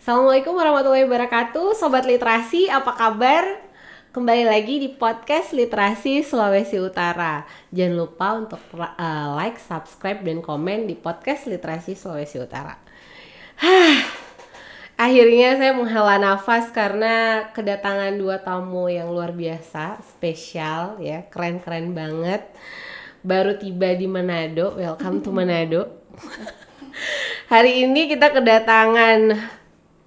Assalamualaikum warahmatullahi wabarakatuh, Sobat Literasi, apa kabar? Kembali lagi di podcast Literasi Sulawesi Utara. Jangan lupa untuk like, subscribe, dan komen di podcast Literasi Sulawesi Utara. Akhirnya saya menghela nafas karena kedatangan dua tamu yang luar biasa, spesial ya, keren-keren banget. Baru tiba di Manado, welcome to Manado. Hari ini kita kedatangan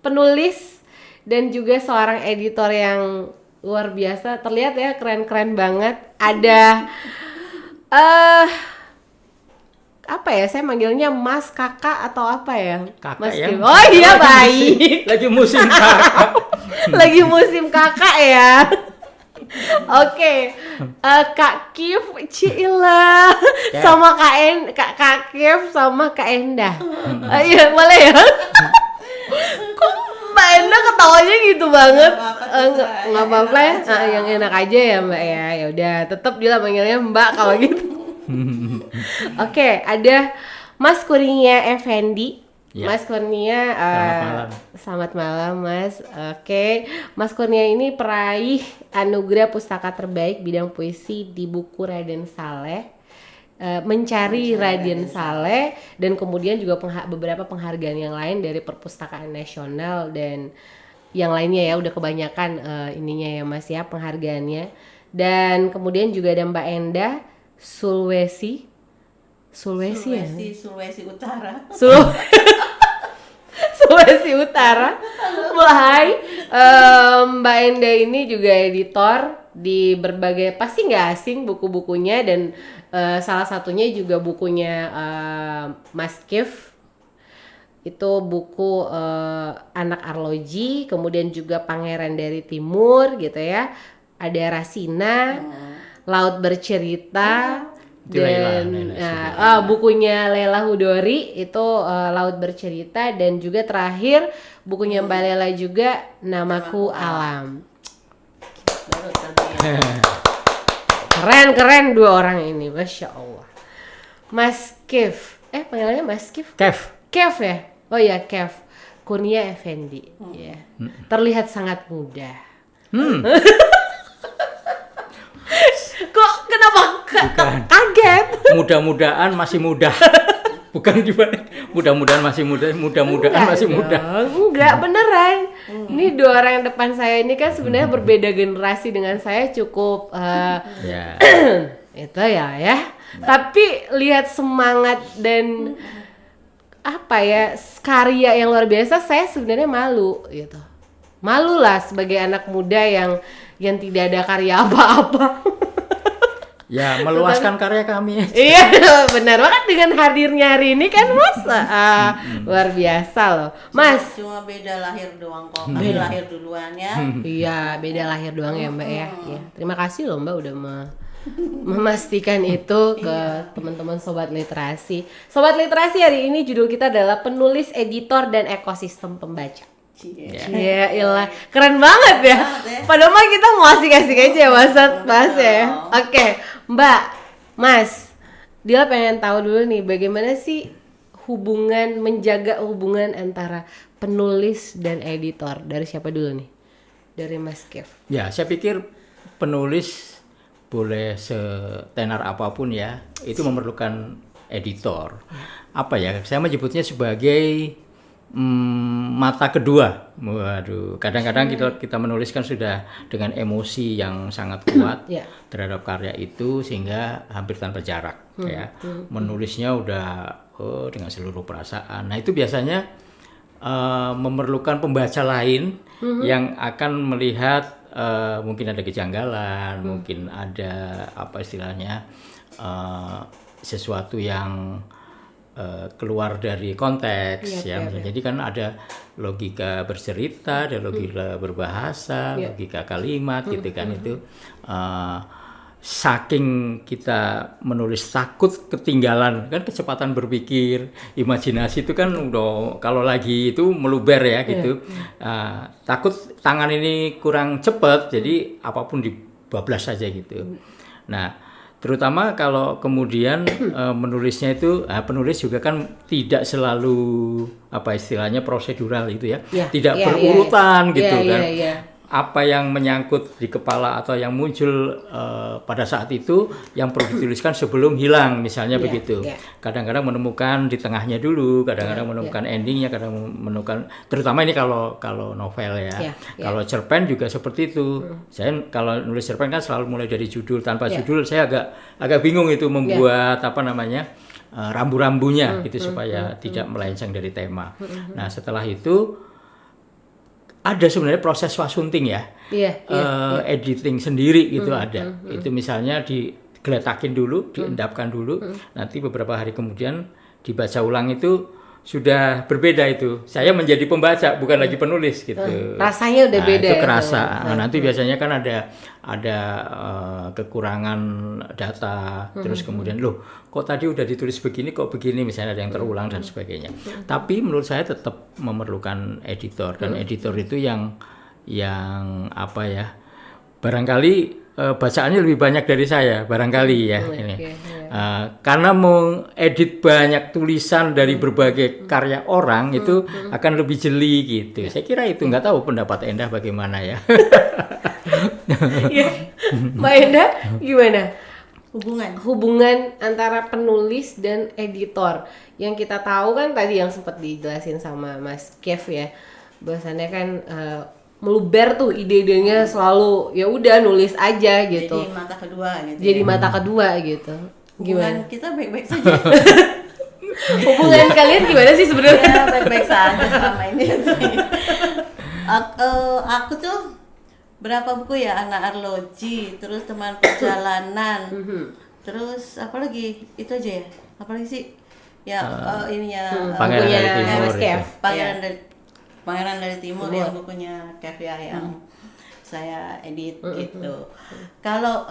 penulis dan juga seorang editor yang luar biasa. Terlihat ya, keren-keren banget. Ada apa ya, saya manggilnya Mas, Kakak, atau apa ya? Kakak Mas ya. Kim. Oh iya, baik. Lagi musim kakak. Lagi musim kakak ya. Oke, Kak Kif, Cila, sama Kak Kif sama Kak Endah. Iya, boleh ya? Kok Mbak Endah ketawanya gitu banget? Nggak apa-apa ya, yang enak aja ya Mbak ya. Ya udah, tetap dia manggilnya Mbak kalau gitu. Oke, ada Mas Kurnia Effendi. Ya. Mas Kurnia, selamat malam Mas. Oke, Mas Kurnia ini peraih anugerah pustaka terbaik bidang puisi di buku Raden Saleh. Mencari Raden Saleh, dan kemudian juga beberapa penghargaan yang lain dari Perpustakaan Nasional dan yang lainnya ya, udah kebanyakan ininya ya Mas ya, penghargaannya. Dan kemudian juga ada Mbak Endah Sulawesi Utara. Sulawesi Utara. Hai, Mbak Endah ini juga editor di berbagai, pasti nggak asing buku-bukunya, dan salah satunya juga bukunya Mas Kif. Itu buku Anak Arloji, kemudian juga Pangeran dari Timur gitu ya. Ada Rasina, Laut Bercerita, dan bukunya Lela Hudori itu Laut Bercerita, dan juga terakhir bukunya Mbak Lela juga Namaku Alam. Keren dua orang ini, Masya Allah. Mas Kif, panggilannya Mas Kif? Kef ya? Oh ya, Kef Kurnia Effendi ya. Terlihat sangat muda. Kok kenapa kaget? Mudah-mudahan masih muda. Bukan gimana? Mudah-mudahan masih muda. Masih muda. Enggak, beneran. Ini dua orang yang depan saya ini kan sebenarnya berbeda generasi dengan saya cukup itu ya. Tapi lihat semangat dan apa ya, karya yang luar biasa, saya sebenarnya malu gitu. Malu lah sebagai anak muda yang tidak ada karya apa-apa. Ya, meluaskan karya kami. Iya, benar banget dengan hadirnya hari ini kan Mas. Luar biasa loh. Mas. Cuma beda lahir doang kok. Kami lahir duluan ya. Iya, beda lahir doang ya Mbak ya. Ya. Terima kasih loh Mbak udah memastikan itu ke teman-teman Sobat Literasi. Sobat Literasi, hari ini judul kita adalah penulis, editor, dan ekosistem pembaca. Iya, iyalah, keren banget ya. Padahal mah kita mau asik-asik aja ya Mas ya. Oke, Mbak, Mas, Dila pengen tahu dulu nih, bagaimana sih menjaga hubungan antara penulis dan editor? Dari siapa dulu nih? Dari Mas Kif. Ya, saya pikir penulis boleh setenar apapun ya, itu memerlukan editor. Apa ya? Saya menyebutnya sebagai mata kedua. Waduh, kadang-kadang kita menulis kan sudah dengan emosi yang sangat kuat terhadap karya itu, sehingga hampir tanpa jarak ya. Menulisnya udah dengan seluruh perasaan. Nah, itu biasanya memerlukan pembaca lain yang akan melihat mungkin ada kejanggalan, mungkin ada apa istilahnya sesuatu yang keluar dari konteks ya. Jadi kan ada logika bercerita, ada logika berbahasa, logika kalimat gitu kan. Itu saking kita menulis takut ketinggalan, kan kecepatan berpikir, imajinasi itu kan udah kalau lagi itu meluber ya gitu. Takut tangan ini kurang cepat, jadi apapun dibablas saja gitu. Nah, Terutama kalau kemudian menulisnya itu, penulis juga kan tidak selalu apa istilahnya prosedural itu ya, tidak berurutan gitu kan. Apa yang menyangkut di kepala atau yang muncul pada saat itu yang perlu dituliskan sebelum hilang, misalnya begitu. Kadang-kadang menemukan di tengahnya dulu, kadang-kadang menemukan endingnya, kadang menemukan, terutama ini kalau novel ya. Kalau cerpen juga seperti itu. Saya kalau nulis cerpen kan selalu mulai dari judul, tanpa judul saya agak bingung itu membuat apa namanya rambu-rambunya gitu supaya tidak melenceng dari tema. Nah setelah itu ada sebenarnya proses wasunting ya, editing sendiri gitu ada. Itu misalnya digeletakin dulu, diendapkan dulu, nanti beberapa hari kemudian dibaca ulang itu sudah berbeda itu. Saya menjadi pembaca bukan lagi penulis gitu. Rasanya udah beda. Itu kerasa. Nanti biasanya kan ada kekurangan data, terus kemudian loh kok tadi udah ditulis begini kok begini, misalnya ada yang terulang dan sebagainya. Tapi menurut saya tetap memerlukan editor, dan editor itu yang apa ya, barangkali bacaannya lebih banyak dari saya barangkali ya ini. Karena mengedit banyak tulisan dari berbagai karya orang itu akan lebih jeli gitu. Saya kira itu, nggak tahu pendapat Endah bagaimana ya. Mbak Endah gimana? Hubungan antara penulis dan editor. Yang kita tahu kan tadi yang sempat dijelasin sama Mas Kev ya, bahwasannya kan meluber tuh ide-idenya selalu ya udah nulis aja gitu. Jadi mata kedua gitu. Jadi mata kedua gitu. Hubungan kita baik-baik saja. Hubungan kalian gimana sih sebenarnya? Ya baik-baik saja selama ini. Aku tuh berapa buku ya, Anak Arloji, terus Teman Perjalanan, terus apa lagi, itu aja ya, apa lagi sih ya, ininya Pangeran dari Timur, Pangeran dari Timur yang bukunya Kev ya, yang saya edit gitu. Kalau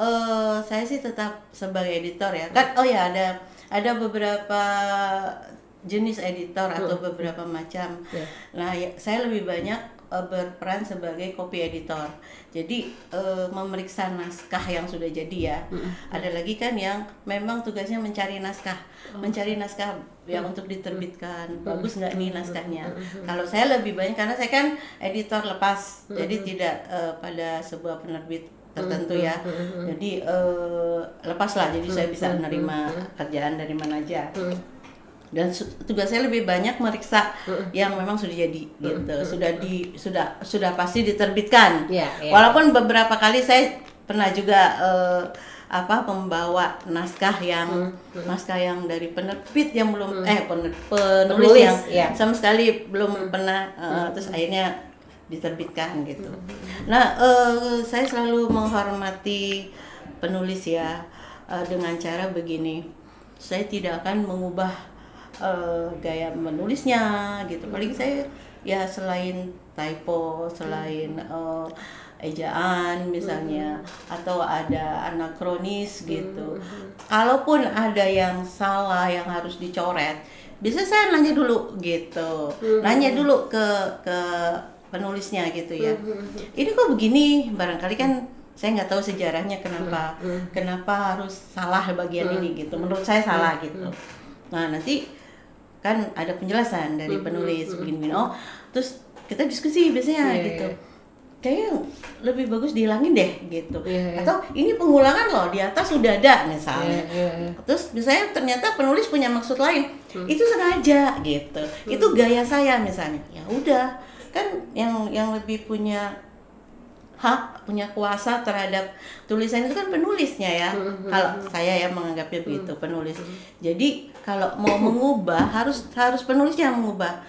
saya sih tetap sebagai editor ya kan. Oh ya, ada beberapa jenis editor atau beberapa macam. Nah saya lebih banyak berperan sebagai copy editor. Jadi memeriksa naskah yang sudah jadi ya. Ada lagi kan yang memang tugasnya mencari naskah, yang untuk diterbitkan. Bagus nggak nih naskahnya? Kalau saya lebih banyak karena saya kan editor lepas, jadi tidak pada sebuah penerbit tertentu ya. Jadi lepas lah, jadi saya bisa menerima kerjaan dari mana aja. Dan tugas saya lebih banyak meriksa yang memang sudah jadi gitu, sudah pasti diterbitkan. Walaupun beberapa kali saya pernah juga membawa naskah yang dari penerbit yang belum penulis yang sama sekali belum pernah, terus akhirnya diterbitkan gitu. Nah saya selalu menghormati penulis ya, dengan cara begini, saya tidak akan mengubah gaya menulisnya gitu. Paling saya ya selain typo, selain ejaan misalnya, atau ada anakronis gitu. Kalaupun ada yang salah yang harus dicoret, biasanya saya nanya dulu gitu. Nanya dulu ke penulisnya gitu ya. Ini kok begini? Barangkali kan saya nggak tahu sejarahnya kenapa harus salah bagian ini gitu. Menurut saya salah gitu. Nah nanti kan ada penjelasan dari penulis begini-begini. Oh, terus kita diskusi biasanya gitu. Kayaknya lebih bagus dihilangin deh gitu. Atau ini pengulangan loh, di atas sudah ada misalnya. Terus misalnya ternyata penulis punya maksud lain. Itu sengaja gitu. Itu gaya saya misalnya. Ya udah, kan yang lebih punya hak, punya kuasa terhadap tulisan itu kan penulisnya ya. Kalau saya yang menganggapnya begitu, penulis. Jadi kalau mau mengubah harus penulisnya yang mengubah.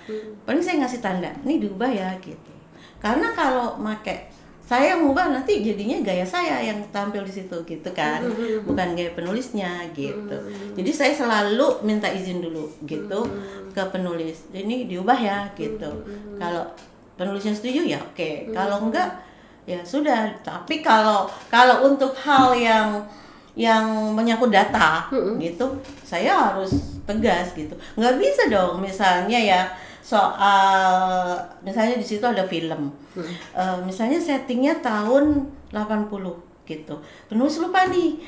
Paling saya ngasih tanda, ini diubah ya gitu. Karena kalau pakai saya yang mengubah nanti jadinya gaya saya yang tampil di situ gitu kan, bukan gaya penulisnya gitu. Jadi saya selalu minta izin dulu gitu ke penulis, ini diubah ya gitu. Kalau penulisnya setuju ya oke. Kalau enggak ya sudah. Tapi kalau untuk hal yang menyangkut data gitu, saya harus tegas gitu. Nggak bisa dong misalnya ya soal misalnya di situ ada film, misalnya settingnya tahun 80 gitu. Penulis lupa nih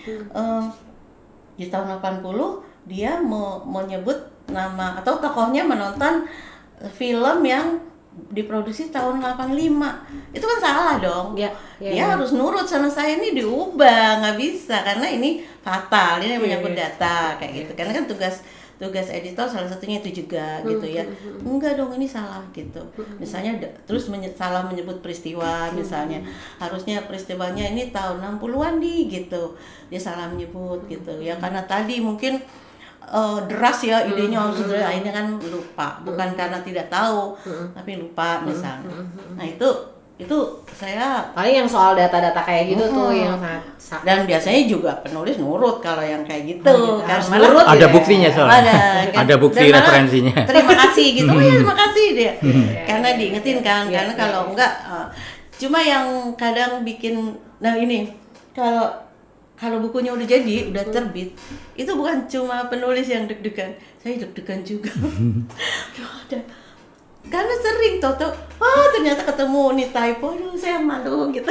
di tahun 80 dia menyebut nama atau tokohnya menonton film yang diproduksi tahun 85. Itu kan salah dong. Ya, Dia harus nurut sama saya, ini diubah, nggak bisa karena ini fatal, ini menyangkut data kayak gitu. Karena kan tugas editor salah satunya itu juga gitu ya. Enggak dong, ini salah gitu. Misalnya terus salah menyebut peristiwa misalnya. Harusnya peristiwanya ini tahun 60-an nih gitu. Dia salah menyebut gitu. Ya karena tadi mungkin deras ya idenya harus akhirnya kan lupa. Bukan karena tidak tahu, tapi lupa misalnya. Nah, itu saya paling yang soal data-data kayak gitu tuh yang sangat dan biasanya juga penulis nurut kalau yang kayak gitu harus karena nurut Ada gitu ya. buktinya soalnya. kan? Ada bukti Dan malah referensinya. terima kasih gitu. Oh ya terima kasih dia. Karena diingetin kan, karena kalau enggak cuma yang kadang bikin ini kalau bukunya udah jadi, udah terbit, itu bukan cuma penulis yang deg-degan, saya deg-degan juga. Ada karena sering toto, ternyata ketemu nih typo, aduh saya malu gitu.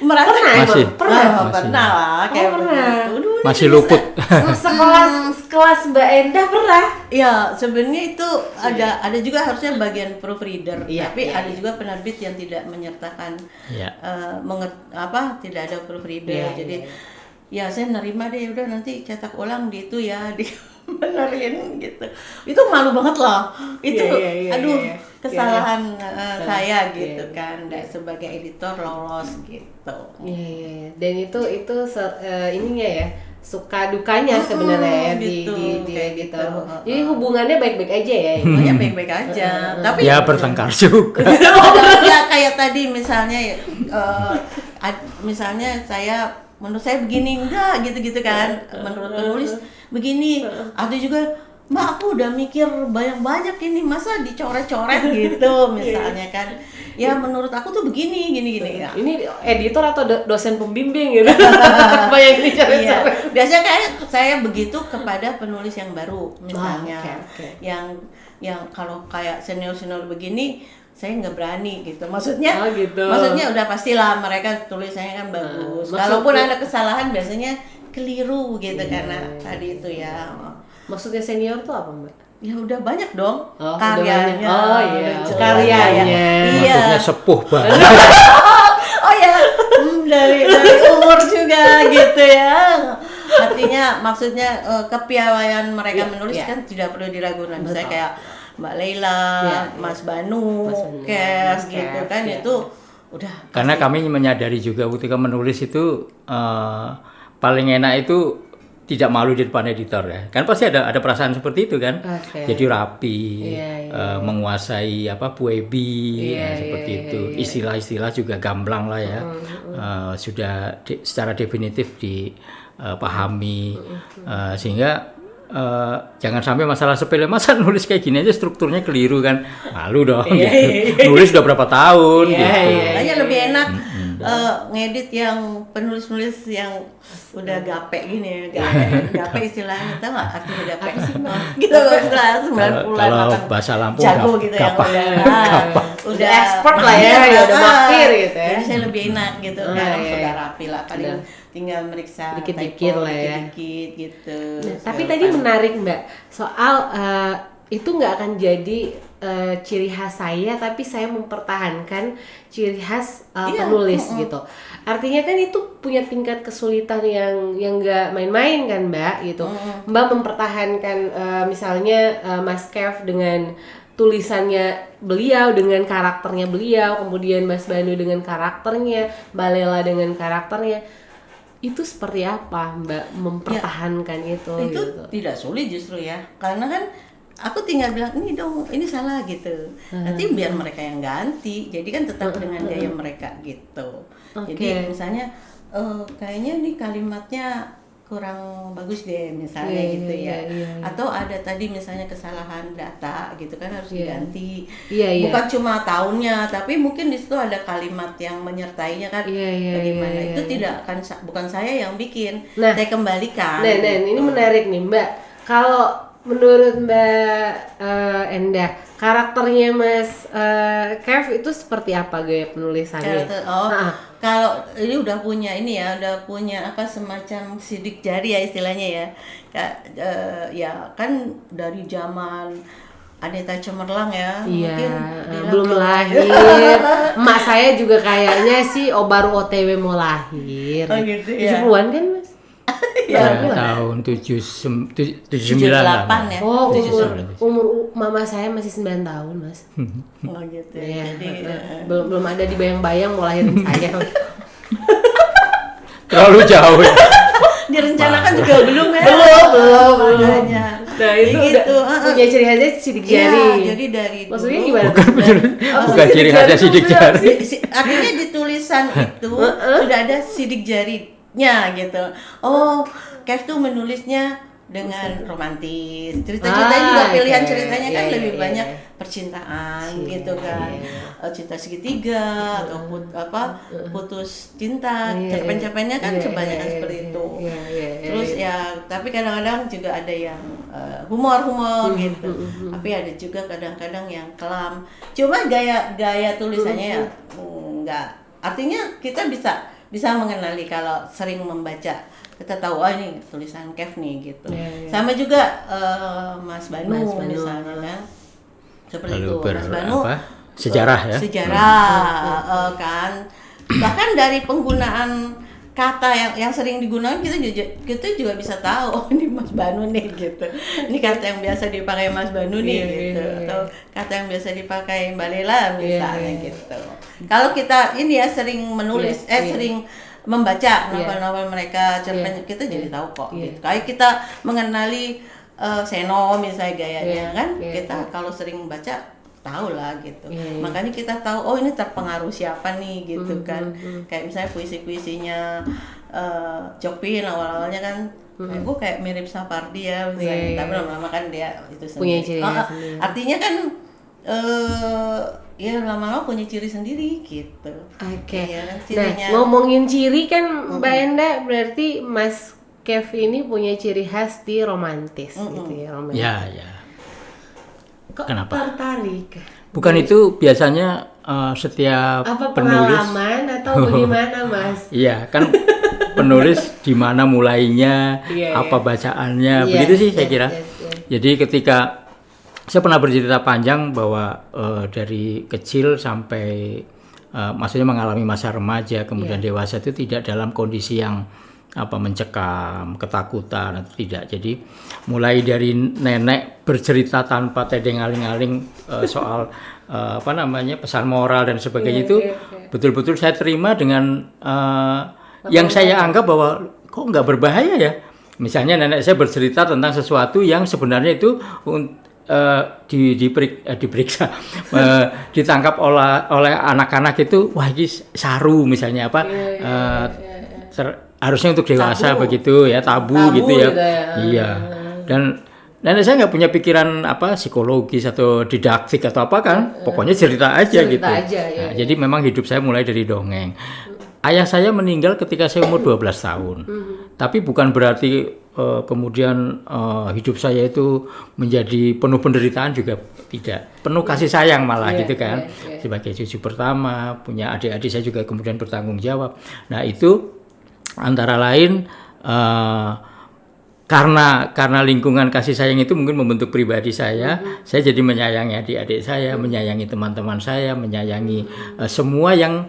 Merasa Masih? pernah lah kayak pernah. begitu. Aduh, ini Masih bisa. luput. sekelas Mbak Endah pernah. Ya, sebenarnya itu ada juga harusnya bagian proofreader, Iya, tapi iya, ada juga penerbit yang tidak menyertakan Ya. tidak ada proofreader. Iya, Jadi iya. ya saya nerima deh, udah nanti cetak ulang di itu ya, di benerin gitu. Itu malu banget loh. Itu Iya, aduh, iya. kesalahan saya gitu kan, sebagai editor lolos gitu. Iya. Dan itu ininya ya, suka dukanya sebenarnya ya gitu, di kayak editor. gitu. Jadi hubungannya baik-baik aja ya. Semuanya baik-baik aja. Tapi Ya bertengkar juga. ya kayak tadi misalnya misalnya menurut saya begini, enggak gitu-gitu kan, menurut penulis begini, ada juga Mbak aku udah mikir banyak ini, masa dicoret-coret gitu misalnya kan, ya menurut aku tuh begini gini ya. Ini editor atau dosen pembimbing gitu. Banyak Iya, dicoret-coret. biasanya kayak saya begitu kepada penulis yang baru misalnya, Oke. yang kalau kayak senior begini saya nggak berani gitu, maksudnya gitu. maksudnya udah pastilah mereka tulisannya kan bagus, kalaupun ada kesalahan biasanya keliru gitu karena tadi itu ya. Maksudnya senior tuh apa, Mbak? Ya udah banyak dong Oh, karyanya. udah banyak. Oh, iya. udah jelas Karyanya. ya. Iya. Maksudnya sepuh banget. Oh ya, dari umur juga gitu ya. Artinya maksudnya kepiawaian mereka menulis kan tidak perlu diragukan. Misalnya kayak Mbak Leila, Mas Banu, Kev gitu kan, itu udah. Karena kami menyadari juga ketika menulis itu paling enak itu tidak malu di depan editor ya. Kan pasti ada perasaan seperti itu kan. Oke. Jadi rapi, Iya. menguasai puebi seperti itu. Istilah-istilah juga gamblang lah ya. Sudah secara definitif dipahami sehingga jangan sampai masalah sepele, masa nulis kayak gini aja strukturnya keliru kan, malu dong gitu. Nulis udah berapa tahun gitu. Makanya lebih enak ngedit yang penulis-penulis yang udah gape gini ya, gape istilahnya, tau nggak artinya gape? Gitu istilah 90-an Kalau makan bahasa Lampung jago gitu ya, gapak. udah expert lah ya, ya udah mahir gitu ya. Jadi saya lebih enak gitu kan, iya. sudah rapi lah, paling tinggal meriksa Dikit-dikit typo, lah ya. dikit-dikit gitu. Nah, tapi tadi menarik Mbak, soal itu nggak akan jadi ciri khas saya, tapi saya mempertahankan ciri khas penulis gitu. Artinya kan itu punya tingkat kesulitan yang nggak main-main kan Mbak gitu. Mbak mempertahankan misalnya Mas Kev dengan tulisannya beliau, dengan karakternya beliau, kemudian Mas Banu dengan karakternya, Mbak Lela dengan karakternya. Itu seperti apa Mbak mempertahankan itu gitu. Tidak sulit justru ya, karena kan aku tinggal bilang ini dong, ini salah gitu. Nanti biar mereka yang ganti, jadi kan tetap dengan gaya mereka gitu. Jadi misalnya kayaknya ini kalimatnya kurang bagus deh misalnya gitu ya. Atau ada tadi misalnya kesalahan data gitu kan, harus diganti. Bukan cuma tahunnya, tapi mungkin di situ ada kalimat yang menyertainya kan. Bagaimana itu tidak bukan saya yang bikin, saya kembalikan. Nah, ini menarik nih Mbak. Kalau menurut Mbak Endah, karakternya Mas Kev itu seperti apa gaya penulisannya? Kalau ini udah punya ini ya, udah punya apa semacam sidik jari ya istilahnya ya. Ya kan dari zaman Anita Cemerlang ya, Iya, mungkin belum lahir. Emak saya juga kayaknya sih baru OTW mau lahir. Oh gitu ya. 70-an kan Mas? Ya, tahun 79 lah. 78 ya. Oh, 79. umur mama saya masih 9 tahun, Mas. Oh gitu. Iya, Jadi belum ada di bayang-bayang mau lahirin saya. Terlalu jauh ya. direncanakan juga belum ya. Belum. Makanya. Nah, itu gitu. udah punya ciri khasnya sidik Iya, jari. jadi dari Maksudnya dulu- gimana? Bukan ciri khasnya sidik jari. Artinya di tulisan itu sudah ada sidik jarinya gitu. Oh, Kev tuh menulisnya dengan romantis. Cerita-ceritanya juga pilihan oke. ceritanya kan Iya, lebih iya, banyak iya. percintaan Iya, gitu kan. iya. Cinta segitiga atau putus cinta. Iya, Cerpen-cerpennya kan iya, kebanyakan iya, seperti iya, itu. iya, Terus ya, tapi kadang-kadang juga ada yang humor gitu. Tapi ada juga kadang-kadang yang kelam. Cuma gaya tulisannya ya enggak. Artinya kita bisa mengenali kalau sering membaca. Kita tahu ini tulisan Kev nih gitu. Iya, iya. Sama juga Mas Banu Mas Banu. misalnya kan. Seperti Lalu itu. Mas Banu sejarah ya. Sejarah kan. Bahkan dari penggunaan kata yang sering digunakan kita juga bisa tahu oh ini Mas Banu nih gitu. Ini kata yang biasa dipakai Mas Banu nih Iya, gitu. iya, iya. Atau kata yang biasa dipakai Mbak Lela misalnya Iya, iya. gitu. Kalau kita ini ya sering menulis Iya, iya. sering membaca Iya. novel-novel mereka cerpen Iya. kita jadi tahu kok Iya. gitu. Kayak kita mengenali Seno misalnya gayanya Iya, kan iya, kita iya. kalau sering membaca tahu lah gitu. Iya, iya. Makanya kita tahu oh ini terpengaruh siapa nih gitu kan. Kayak misalnya puisi-puisinya Jokpin awal-awalnya kan gue kayak mirip Sapardi ya misalnya. Iya, iya, Tapi iya. lama-lama kan dia itu Punya sendiri. ciri khas sendiri. Artinya kan ya lama-lama punya ciri sendiri gitu. Oke. Iya kan Nah, cirinya. ngomongin ciri kan Mbak Enda berarti Mas Kev ini punya ciri khas di romantis gitu ya, romantis. Ya. Kok Kenapa? tertarik? Bukan itu biasanya setiap Apa penulis. pengalaman atau bagaimana, Mas? Iya, kan penulis di mana mulainya, Iya, apa bacaannya, Iya, begitu sih saya yes, kira. yes, yes. Jadi ketika saya pernah bercerita panjang bahwa dari kecil sampai maksudnya mengalami masa remaja kemudian dewasa itu tidak dalam kondisi yang mencekam, ketakutan atau tidak. Jadi mulai dari nenek bercerita tanpa tedeng aling-aling soal pesan moral dan sebagainya itu betul-betul saya terima dengan yang saya anggap bahwa kok nggak berbahaya ya. Misalnya nenek saya bercerita tentang sesuatu yang sebenarnya itu diperiksa ditangkap oleh anak-anak itu wah ini saru misalnya harusnya untuk dewasa begitu ya tabu gitu ya. gitu ya. Iya dan nenek saya nggak punya pikiran psikologis atau didaktik atau apa kan pokoknya cerita aja Cerita gitu aja, ya. Nah, jadi memang hidup saya mulai dari dongeng. Ayah saya meninggal ketika saya umur 12 tahun tapi bukan berarti kemudian hidup saya itu menjadi penuh penderitaan juga tidak, penuh kasih sayang malah gitu kan. Sebagai cucu pertama punya adik-adik saya juga kemudian bertanggung jawab. Nah itu antara lain karena lingkungan kasih sayang itu mungkin membentuk pribadi saya jadi menyayangi adik-adik saya, menyayangi teman-teman saya, menyayangi semua yang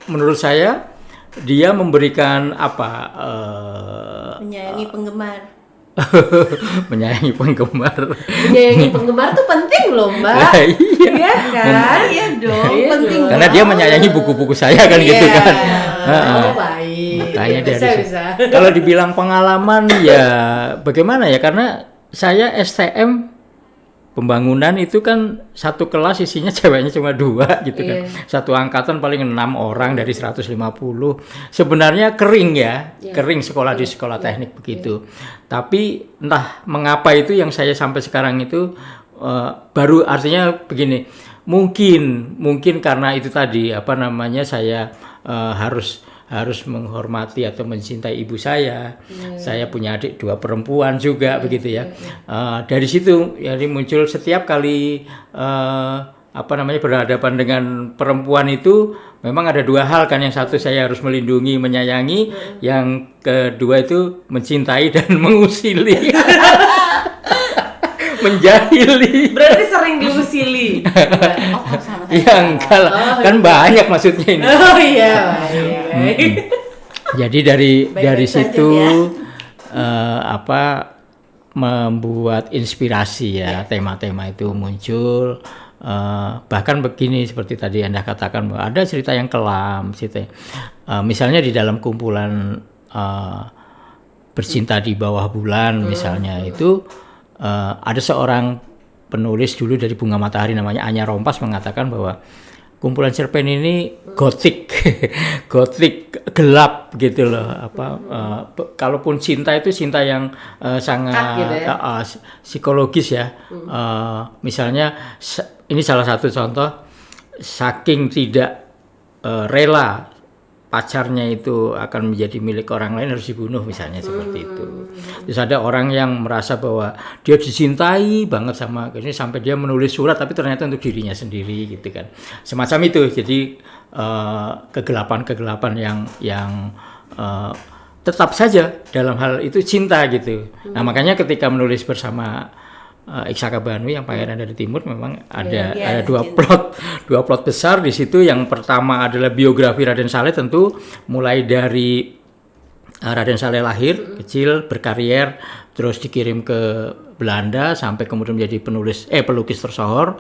menurut saya dia memberikan menyayangi penggemar. menyayangi penggemar. Menyayangi penggemar tuh penting loh, Mbak. Iya. Iya kan? Iya dong, Iya penting. dong. Karena dia menyayangi buku-buku saya kan gitu kan. Oh, baik. Makanya dari bisa. kalau dibilang pengalaman ya bagaimana ya karena saya STM pembangunan itu kan satu kelas isinya ceweknya cuma 2 gitu kan. Satu angkatan paling 6 orang dari 150. Sebenarnya kering ya, kering sekolah di sekolah teknik begitu. Tapi entah mengapa itu yang saya sampai sekarang itu baru artinya begini. Mungkin karena itu tadi saya harus harus menghormati atau mencintai ibu saya. Saya punya adik 2 perempuan juga begitu ya. Dari situ jadi muncul setiap kali berhadapan dengan perempuan itu memang ada 2 hal kan. Yang satu saya harus melindungi, menyayangi, yang kedua itu mencintai dan mengusili. Menjahili. Berarti sering diusili. Ya enggak lah, kan banyak maksudnya ini. Oh iya. Jadi dari situ membuat inspirasi ya, tema-tema itu muncul. Bahkan begini seperti tadi Anda katakan bahwa ada cerita yang kelam, misalnya di dalam kumpulan Bercinta di Bawah Bulan misalnya itu ada seorang penulis dulu dari Bunga Matahari namanya Anya Rompas mengatakan bahwa kumpulan cerpen ini gotik, gotik gelap gitu loh. Kalaupun cinta itu cinta yang sangat gitu ya? Psikologis ya. Misalnya ini salah satu contoh, saking tidak rela pacarnya itu akan menjadi milik orang lain harus dibunuh misalnya seperti itu. Terus ada orang yang merasa bahwa dia dicintai banget sama ini sampai dia menulis surat tapi ternyata untuk dirinya sendiri gitu kan. Semacam itu. Jadi kegelapan-kegelapan yang tetap saja dalam hal itu cinta gitu. Nah, makanya ketika menulis bersama Iksaka Banu yang Pangeran dari Timur memang ada 2 plot besar di situ. Yang pertama adalah biografi Raden Saleh, tentu mulai dari Raden Saleh lahir kecil, berkarier, terus dikirim ke Belanda sampai kemudian menjadi pelukis tersohor,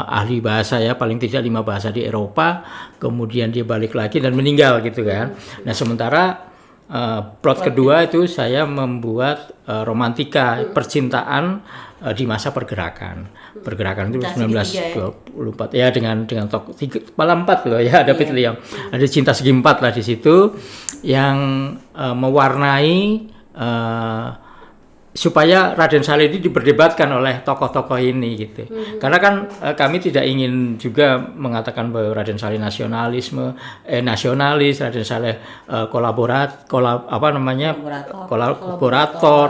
ahli bahasa ya, paling tidak 5 bahasa di Eropa, kemudian dia balik lagi dan meninggal gitu kan. Nah, sementara plot kedua itu saya membuat romantika percintaan di masa pergerakan itu 1924 ya, dengan tokoh 4 loh ya, ada Pitliang, ada Cinta Segi 4 lah di situ yang mewarnai supaya Raden Saleh ini diperdebatkan oleh tokoh-tokoh ini gitu. Karena kan kami tidak ingin juga mengatakan bahwa Raden Saleh nasionalis, Raden Saleh kolaborator,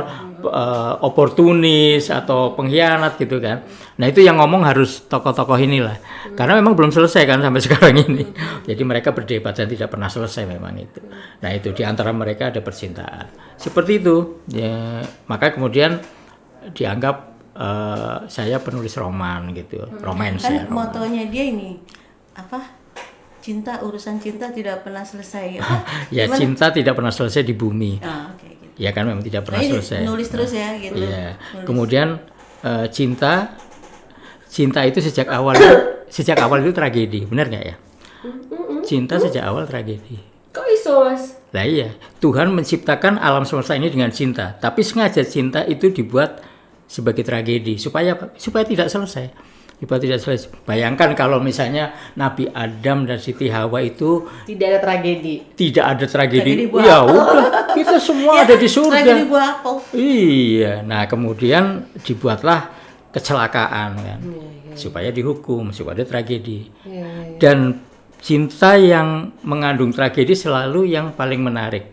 oportunis atau pengkhianat gitu kan. Nah, itu yang ngomong harus tokoh-tokoh inilah. Karena memang belum selesai kan sampai sekarang ini. Jadi mereka berdebat dan tidak pernah selesai memang itu. Nah, itu di antara mereka ada percintaan. Seperti itu. Ya, maka kemudian dianggap saya penulis roman gitu. Romance kan ya. Motonya dia ini urusan cinta tidak pernah selesai. Ya, gimana? cinta tidak pernah selesai di bumi. Okay, gitu. Ya kan memang tidak pernah selesai. Nulis terus ya gitu. Iya. Kemudian cinta itu sejak awal itu tragedi, benar nggak ya? Cinta sejak awal tragedi. Kok iso, Mas? Lah iya, Tuhan menciptakan alam semesta ini dengan cinta, tapi sengaja cinta itu dibuat sebagai tragedi supaya tidak selesai. Bayangkan kalau misalnya Nabi Adam dan Siti Hawa itu tidak ada tragedi. Ya udah, kita semua ada di surga. Tragedi buah apel. Iya, nah kemudian dibuatlah kecelakaan kan, supaya dihukum, supaya ada tragedi. Dan cinta yang mengandung tragedi selalu yang paling menarik.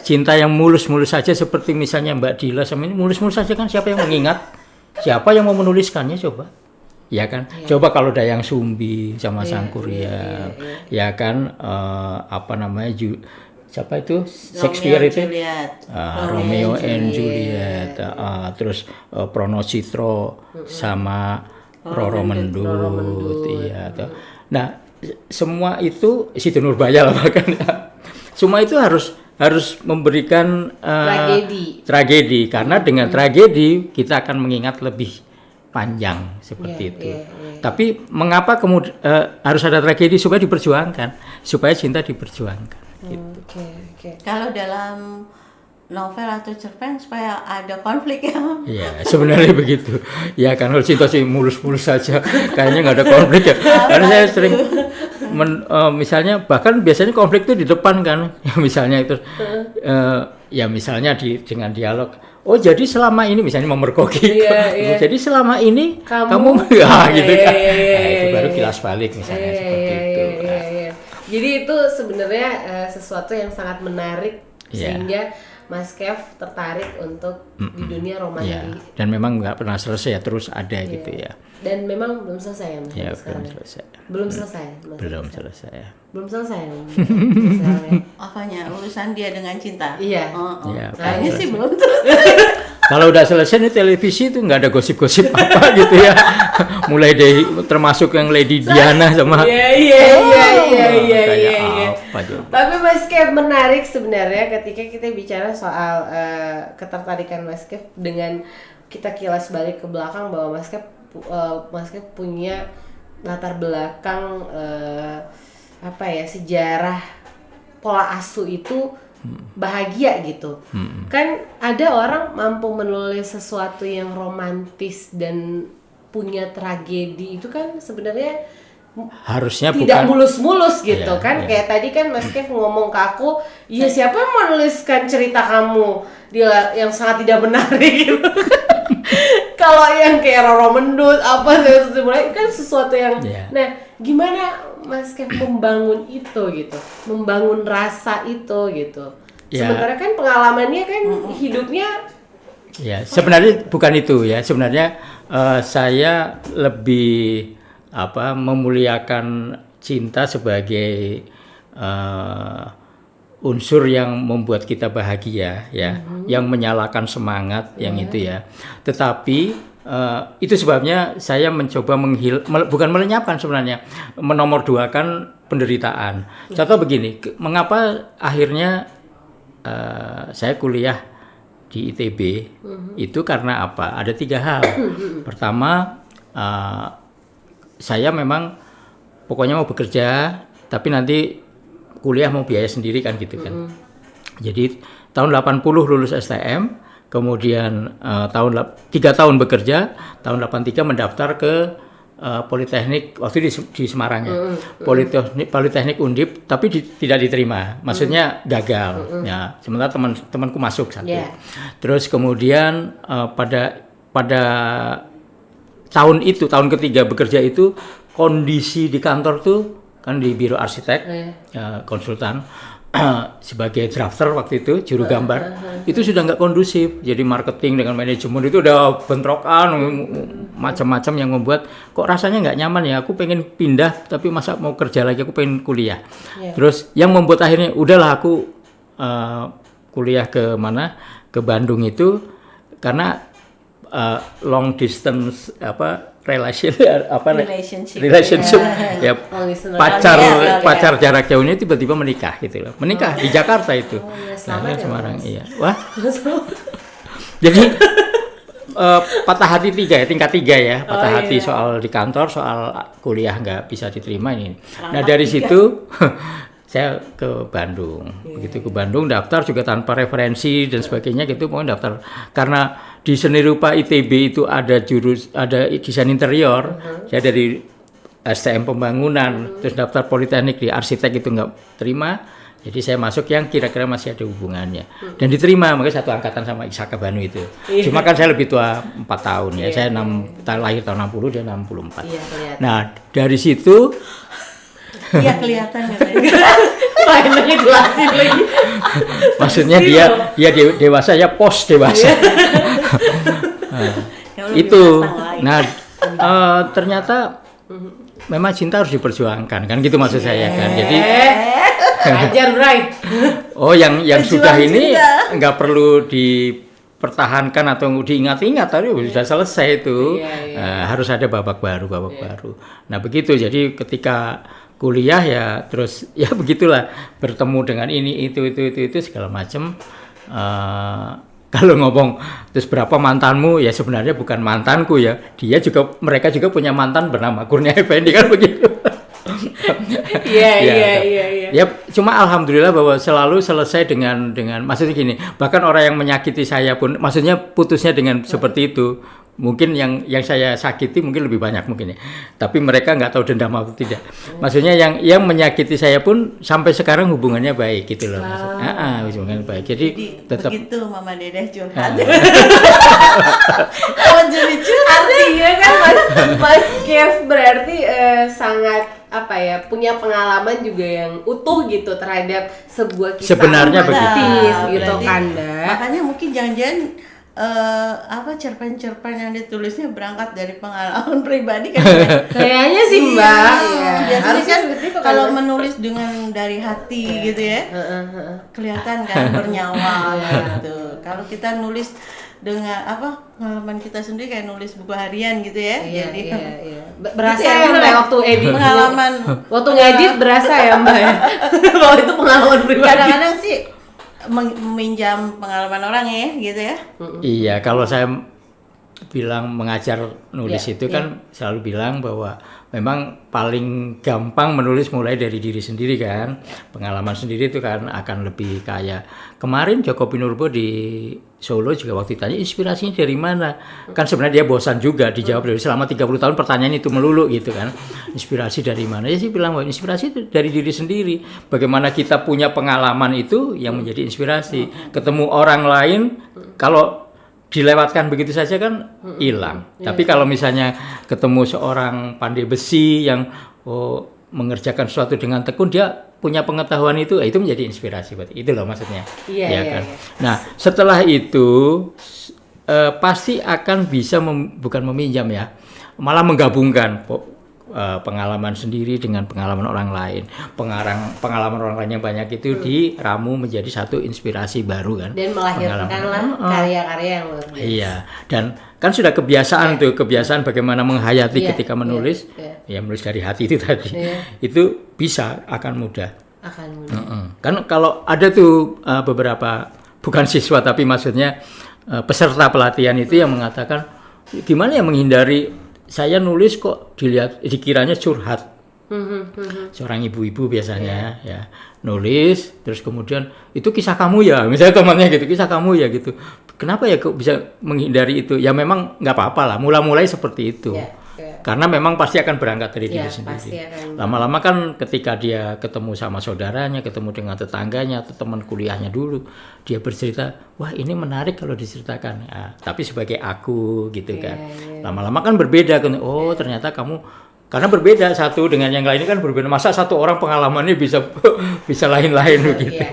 Cinta yang mulus-mulus saja seperti misalnya Mbak Dila sama ini mulus-mulus saja kan, siapa yang mengingat? Siapa yang mau menuliskannya coba? Ya kan, coba kalau Dayang Sumbi sama Sang Kuryang, ya kan, siapa itu Shakespeare itu, Romeo and Juliet, terus Pronocitro sama Roro Mendut, iya. Nah, semua itu Siti Nurbaya lah bahkan, semua itu harus memberikan tragedi, karena dengan tragedi kita akan mengingat lebih panjang seperti itu. Tapi mengapa kemudian harus ada tragedi? Supaya diperjuangkan, supaya cinta diperjuangkan. Gitu. Kalau dalam novel atau cerpen supaya ada konflik ya? Iya, sebenarnya begitu. Ya kan, kalau cinta sih mulus-mulus saja, kayaknya nggak ada konflik ya. Karena saya sering misalnya bahkan biasanya konflik itu di depan kan, misalnya itu ya misalnya dengan dialog. Oh, jadi selama ini misalnya memergoki. Jadi selama ini kamu gitu kan. Nah, itu baru kilas balik misalnya seperti itu. Jadi itu sebenarnya sesuatu yang sangat menarik sehingga Mas Kev tertarik untuk di dunia romanti. Ya, dan memang nggak pernah selesai ya, terus ada gitu ya. Dan memang belum selesai ya Mas Ya, sekarang. belum selesai. Belum selesai. Mas Belum Kev? selesai. Belum selesai. Sekarang ya. Apanya urusan dia dengan cinta? Iya. Iya, Kayaknya belum sih belum selesai. Kalau udah selesai nih televisi itu nggak ada gosip-gosip apa gitu ya. Mulai dari termasuk yang Lady Diana sama Iya. kayak apa juga. Tapi Mas Kev menarik sebenarnya ketika kita bicara soal ketertarikan Mas Kev dengan kita kilas balik ke belakang bahwa Mas Kev punya latar belakang sejarah pola asuh itu bahagia gitu. Kan ada orang mampu menulis sesuatu yang romantis dan punya tragedi itu kan sebenarnya Harusnya tidak bukan mulus-mulus gitu Iya, kan. iya. Kayak tadi kan Mas Kev ngomong ke aku, iya siapa yang menuliskan cerita kamu yang sangat tidak menarik gitu. Kalau yang kayak Roro Mendut apa sebenarnya kan sesuatu yang Iya. nah gimana Mas Kev membangun itu gitu, membangun rasa itu gitu. Ya. Sementara kan pengalamannya kan hidupnya ya, sebenarnya bukan itu ya. Sebenarnya saya lebih memuliakan cinta sebagai unsur yang membuat kita bahagia ya, yang menyalakan semangat yang itu ya. Tetapi itu sebabnya saya mencoba bukan melenyapkan sebenarnya, menomorduakan penderitaan. Contoh begini, mengapa akhirnya saya kuliah di ITB itu karena apa? Ada 3 hal. Pertama, saya memang pokoknya mau bekerja, tapi nanti kuliah mau biaya sendiri kan gitu kan. Jadi tahun 80 lulus STM, kemudian 3 tahun bekerja, tahun 83 mendaftar ke Politeknik waktu di Semarang ya. Politeknik Undip, tapi tidak diterima. Maksudnya gagal. Ya, sementara teman-temanku masuk satu. Yeah. Terus kemudian pada tahun ketiga bekerja itu kondisi di kantor tuh kan di biro arsitek, konsultan sebagai drafter waktu itu juru gambar itu sudah nggak kondusif. Jadi marketing dengan manajemen itu udah bentrokan macam-macam yang membuat kok rasanya nggak nyaman ya. Aku pengen pindah tapi masa mau kerja lagi, aku pengen kuliah. Terus yang membuat akhirnya udahlah aku kuliah ke Bandung itu karena long distance relationship ya, pacar jarak jauhnya tiba-tiba menikah gitu loh, di Jakarta itu. Selamat ya, Semarang Mas. iya. Wah, jadi patah hati tingkat 3 ya, patah hati soal di kantor, soal kuliah nggak bisa diterima ini. Nah dari situ saya ke Bandung. Begitu ke Bandung daftar juga tanpa referensi dan sebagainya gitu, mau daftar karena di seni rupa ITB itu ada desain interior. Saya dari STM pembangunan, terus daftar Politeknik di arsitek itu nggak terima. Jadi saya masuk yang kira-kira masih ada hubungannya dan diterima, makanya satu angkatan sama Isaka Banu itu. Cuma kan saya lebih tua 4 tahun ya. Saya lahir tahun 60, dia 64. Nah, dari situ Iya kelihatan gitu. Lainnya jelasin lagi. maksudnya dia dewasa ya, post dewasa. Itu. Nah, ternyata memang cinta harus diperjuangkan kan gitu maksud saya kan. Jadi Ajar Bray. oh yang sudah ini nggak perlu dipertahankan atau diingat-ingat, tapi sudah selesai itu. Harus ada babak baru. Nah begitu, jadi ketika kuliah ya terus ya begitulah, bertemu dengan ini itu segala macam. Kalau ngomong terus berapa mantanmu, ya sebenarnya bukan mantanku ya, mereka juga punya mantan bernama Kurnia Effendi kan begitu. Iya. Ya cuma alhamdulillah bahwa selalu selesai dengan maksudnya gini, bahkan orang yang menyakiti saya pun, maksudnya putusnya dengan seperti itu. Mungkin yang saya sakiti mungkin lebih banyak mungkin ya, tapi mereka nggak tahu dendam atau tidak. Maksudnya yang menyakiti saya pun sampai sekarang hubungannya baik gitu loh. Hubungannya baik. Jadi tetap begitu Mama Dedeh curhat. Oh jadi curhat. Artinya kan Mas Kev berarti sangat apa ya, punya pengalaman juga yang utuh gitu terhadap sebuah kisah Sebenarnya romantis gitu Berarti kan, Mbak. makanya mungkin jangan-jangan cerpen-cerpen yang ditulisnya berangkat dari pengalaman pribadi kan. Kayaknya sih, Mbak. Iya. Biasanya Harusnya kan seperti itu kan, kalau Mbak. menulis dengan dari hati gitu ya, kelihatan kan bernyawa gitu. Kalau kita nulis dengan pengalaman kita sendiri kayak nulis buku harian gitu ya. Iya, Jadi iya. Berasa gitu ya, ya, Mbak, beneran. waktu edit Pengalaman waktu ngedit berasa ya, Mbak ya. Kalau itu pengalaman pribadi. kadang-kadang sih meminjam pengalaman orang ya gitu ya. Iya, kalau saya bilang mengajar nulis Iya, itu kan selalu bilang bahwa memang paling gampang menulis mulai dari diri sendiri kan. Pengalaman sendiri itu kan akan lebih kayak kemarin Joko Pinurbo di Solo juga waktu ditanya inspirasinya dari mana. Kan sebenarnya dia bosan juga dijawab dari selama 30 tahun pertanyaan itu melulu gitu kan. Inspirasi dari mana? Ya sih bilang bahwa inspirasi itu dari diri sendiri. Bagaimana kita punya pengalaman itu yang menjadi inspirasi. Ketemu orang lain kalau dilewatkan begitu saja kan hilang. Tapi kalau misalnya ketemu seorang pandai besi yang mengerjakan sesuatu dengan tekun, dia punya pengetahuan itu menjadi inspirasi. Itu loh maksudnya. Iya, Ya iya, kan. iya. Nah setelah itu pasti akan bisa bukan meminjam ya, malah menggabungkan pengalaman sendiri dengan pengalaman orang lain. Pengalaman orang lain yang banyak itu diramu menjadi satu inspirasi baru kan. Dan melahirkanlah karya-karya yang luar biasa. Iya, dan kan sudah kebiasaan bagaimana menghayati Iya, ketika menulis. Ya menulis dari hati itu tadi. Itu bisa akan mudah. Akan mudah. Kan kalau ada tuh beberapa bukan siswa tapi maksudnya peserta pelatihan itu yang mengatakan gimana ya menghindari saya nulis kok dikiranya curhat. Seorang ibu-ibu biasanya ya nulis terus kemudian itu kisah kamu ya, misalnya temannya gitu, kisah kamu ya gitu. Kenapa ya kok bisa menghindari itu? Ya memang nggak apa-apa lah, mulai seperti itu. Karena memang pasti akan berangkat dari diri sendiri. Lama-lama kan ketika dia ketemu sama saudaranya, ketemu dengan tetangganya atau teman kuliahnya dulu, dia bercerita, wah ini menarik kalau diceritakan. Ya, tapi sebagai aku gitu kan. Lama-lama kan berbeda kan. Oh ternyata kamu karena berbeda satu dengan yang lain kan berbeda. Masa satu orang pengalamannya bisa lain-lain begitu.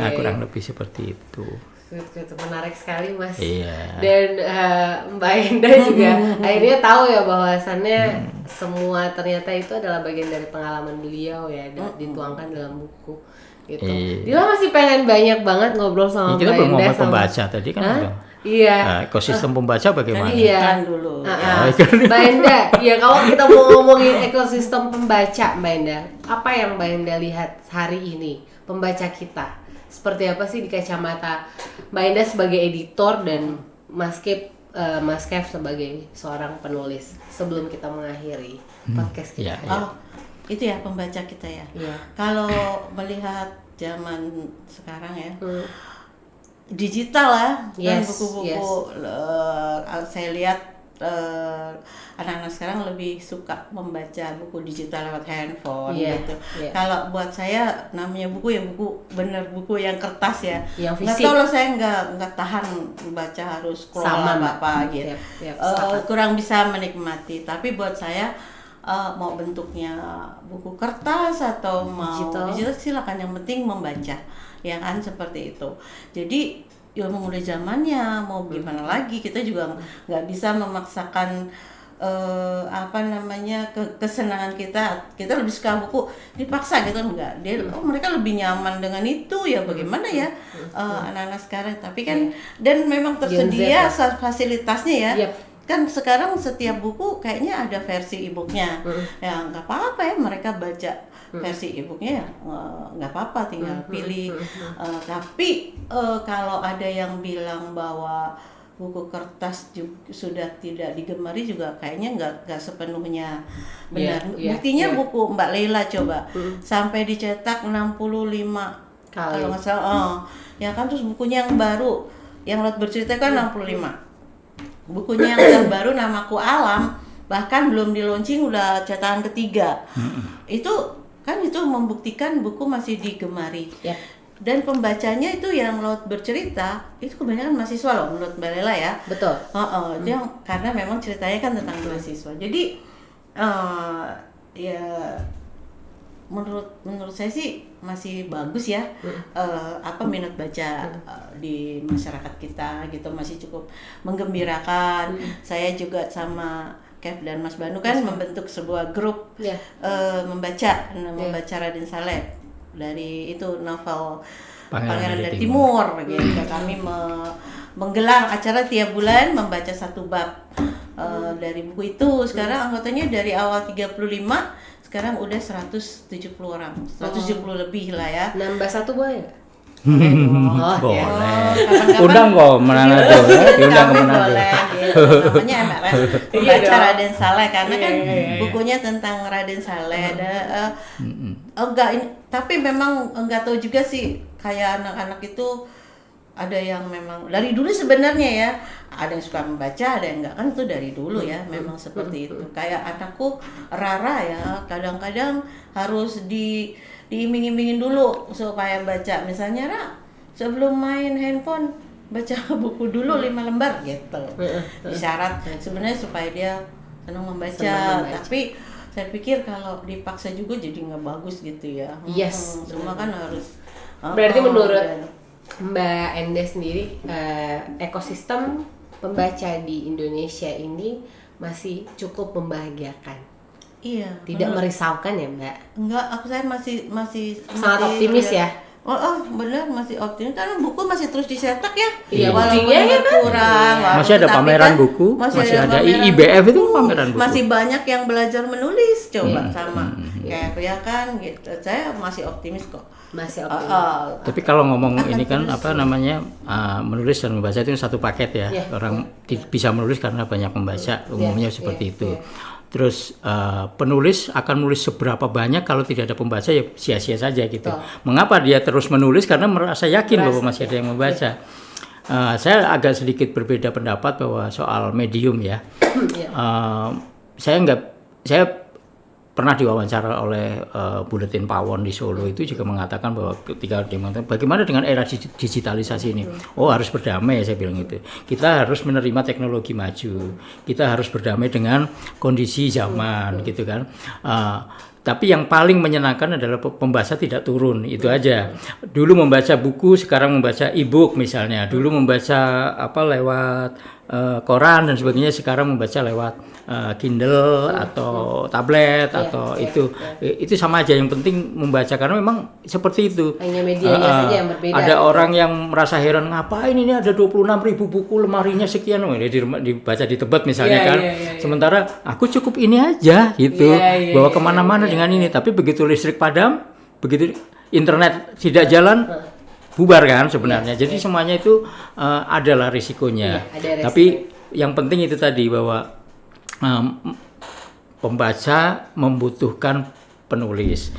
Nah kurang lebih seperti itu. Itu menarik sekali, Mas. Iya. Dan Mbak Enda juga akhirnya tahu ya bahwasannya semua ternyata itu adalah bagian dari pengalaman beliau ya, dituangkan dalam buku gitu. Dila masih pengen banyak banget ngobrol sama Kita Mbak belum Enda ngomong pembaca tadi kan. Iya. Nah, ekosistem pembaca bagaimana? Iya. Dulu. Mbak Enda, ya kalau kita mau ngomongin ekosistem pembaca, Mbak Enda, apa yang Mbak Enda lihat hari ini pembaca kita? Seperti apa sih di kacamata Mbak Enda sebagai editor dan Mas Kev sebagai seorang penulis sebelum kita mengakhiri podcast kita? Itu ya pembaca kita ya. Kalau melihat zaman sekarang ya, digital lah, kan buku-buku. Saya lihat anak-anak sekarang lebih suka membaca buku digital lewat handphone gitu. Kalau buat saya namanya buku ya buku yang kertas ya. Nggak tahu loh, saya nggak tahan baca harus scroll apa gitu. Kurang bisa menikmati. Tapi buat saya mau bentuknya buku kertas atau mau digital silakan, yang penting membaca, ya kan, seperti itu. Jadi ilmu udah zamannya, mau gimana lagi, kita juga nggak bisa memaksakan kesenangan kita lebih suka buku dipaksa gitu, enggak. Mereka lebih nyaman dengan itu, ya bagaimana ya anak-anak sekarang. Tapi kan dan memang tersedia fasilitasnya ya. Kan sekarang setiap buku kayaknya ada versi e-booknya. Ya nggak apa-apa ya mereka baca versi e-booknya, ya nggak apa-apa, tinggal pilih. Tapi kalau ada yang bilang bahwa buku kertas sudah tidak digemari juga kayaknya nggak sepenuhnya benar. Buktinya buku Mbak Leila coba sampai dicetak 65 kali kalau nggak salah. Ya kan, terus bukunya yang baru yang Laut Bercerita kan 65. Bukunya yang terbaru Namaku Alam bahkan belum di launching udah cetakan ketiga. Itu membuktikan buku masih digemari. Dan pembacanya itu yang Laut Bercerita itu kebanyakan mahasiswa loh menurut Mbak Lela ya. Betul. Karena memang ceritanya kan tentang mahasiswa. Jadi ya menurut saya sih masih bagus ya, minat baca di masyarakat kita gitu masih cukup menggembirakan. Saya juga sama Kev dan Mas Banu kan membentuk sebuah grup membaca Raden Saleh dari itu novel Pangeran dari Timur gitu. Kami menggelar acara tiap bulan membaca satu bab dari buku itu. Sekarang anggotanya dari awal 35 sekarang udah 170 orang, 170 lebih lah ya. Nambah satu boleh nggak? Boleh. Kapan-kapan Undang kok Manado, diundang ke Manado. Boleh, gitu. Namanya MRS membaca Raden Saleh karena kan bukunya tentang Raden Saleh. Enggak ini, tapi memang enggak tahu juga sih kayak anak-anak itu ada yang memang dari dulu sebenarnya ya, ada yang suka membaca, ada yang enggak, kan itu dari dulu ya, memang seperti itu. Kayak anakku Rara ya, kadang-kadang harus diiming-imingin dulu supaya baca. Misalnya sebelum main handphone baca buku dulu 5 lembar gitu. Isyarat sebenarnya supaya dia senang membaca. Tapi saya pikir kalau dipaksa juga jadi nggak bagus gitu ya. Yes. Semua kan harus. Berarti menurut Mbak Ende sendiri, ekosistem pembaca di Indonesia ini masih cukup membahagiakan. Iya. Tidak merisaukan ya, Mbak? Enggak, saya masih sangat optimis ya. Benar, masih optimis karena buku masih terus dicetak ya. Iya, walaupun buktinya ya kan? berkurang. Masih ada pameran buku, masih ada IIBF itu pameran buku. Masih banyak yang belajar menulis coba sama kayak ya kan gitu. Saya masih optimis kok. Masih optimis. Tapi kalau ngomong ini kan menulis dan membaca itu satu paket ya. Orang bisa menulis karena banyak membaca, umumnya seperti itu. Terus penulis akan menulis seberapa banyak kalau tidak ada pembaca ya sia-sia saja gitu. Mengapa dia terus menulis? Karena merasa yakin bahwa masih ada yang membaca. Saya agak sedikit berbeda pendapat bahwa soal medium ya. Saya pernah diwawancara oleh Buletin Pawon di Solo, itu juga mengatakan bahwa ketika dia mengatakan bagaimana dengan era digitalisasi ini, harus berdamai, saya bilang itu. Kita harus menerima teknologi maju, kita harus berdamai dengan kondisi zaman gitu kan. Tapi yang paling menyenangkan adalah pembaca tidak turun, itu aja. Dulu membaca buku, sekarang membaca e-book misalnya. Dulu membaca lewat koran dan sebagainya, sekarang membaca lewat Kindle atau tablet atau itu sama aja. Yang penting membaca karena memang seperti itu. Hanya medianya saja yang berbeda. Ada orang yang merasa heran, ngapain ini ada 26.000 buku, lemarinya sekian, dibaca di Tebet misalnya kan. Sementara aku cukup ini aja gitu, bawa kemana-mana dengan ini. Tapi begitu listrik padam, begitu internet tidak jalan, bubar kan sebenarnya. Jadi semuanya itu adalah risikonya. Tapi yang penting itu tadi bahwa pembaca membutuhkan penulis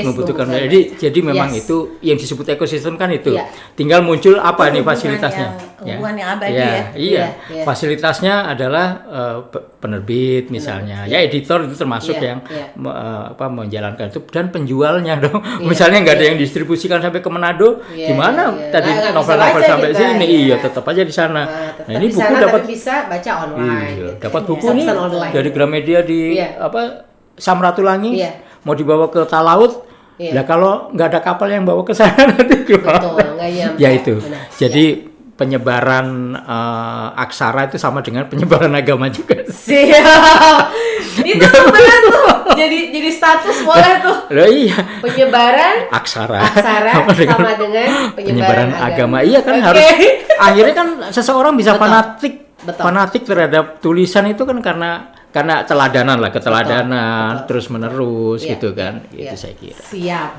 membutuhkan jadi memang itu yang disebut ekosistem kan itu. Tinggal muncul apa nih fasilitasnya hubungan yang abadi fasilitasnya adalah penerbit misalnya editor itu termasuk yang menjalankan itu, dan penjualnya dong. Misalnya nggak ada yang distribusikan sampai ke Manado, gimana tadi novel-novel sampai sini tetap aja di sana. Nah ini buku dapat bisa baca online dapat buku nih dari Gramedia di Samratulangi, mau dibawa ke Talaut. Nah kalau nggak ada kapal yang bawa ke sana nanti gimana? Ya itu. Jadi penyebaran aksara itu sama dengan penyebaran agama juga. Siap. Itu benar tuh. Jadi status boleh tuh. Loh iya. Penyebaran aksara sama dengan penyebaran agama. Iya kan harus. Akhirnya kan seseorang bisa fanatik terhadap tulisan itu kan karena keteladanan terus menerus gitu kan. Itu saya kira. Siap.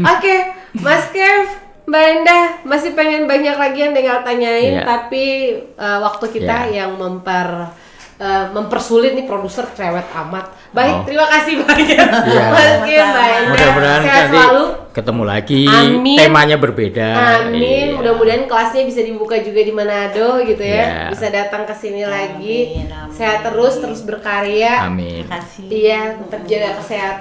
Oke, Mas Kev, Mbak Endah masih pengen banyak lagi yang tinggal tanyain, tapi waktu kita yang mempersulit nih, produser cerewet amat. Baik, terima kasih banyak Mas Kev, Mbak Endah. Mudah-mudahan nanti ketemu lagi. Amin. Temanya berbeda. Amin. Mudah-mudahan kelasnya bisa dibuka juga di Manado gitu ya. Bisa datang ke sini lagi. Sehat terus berkarya. Amin. Terima kasih. Iya, tetap jaga kesehatan.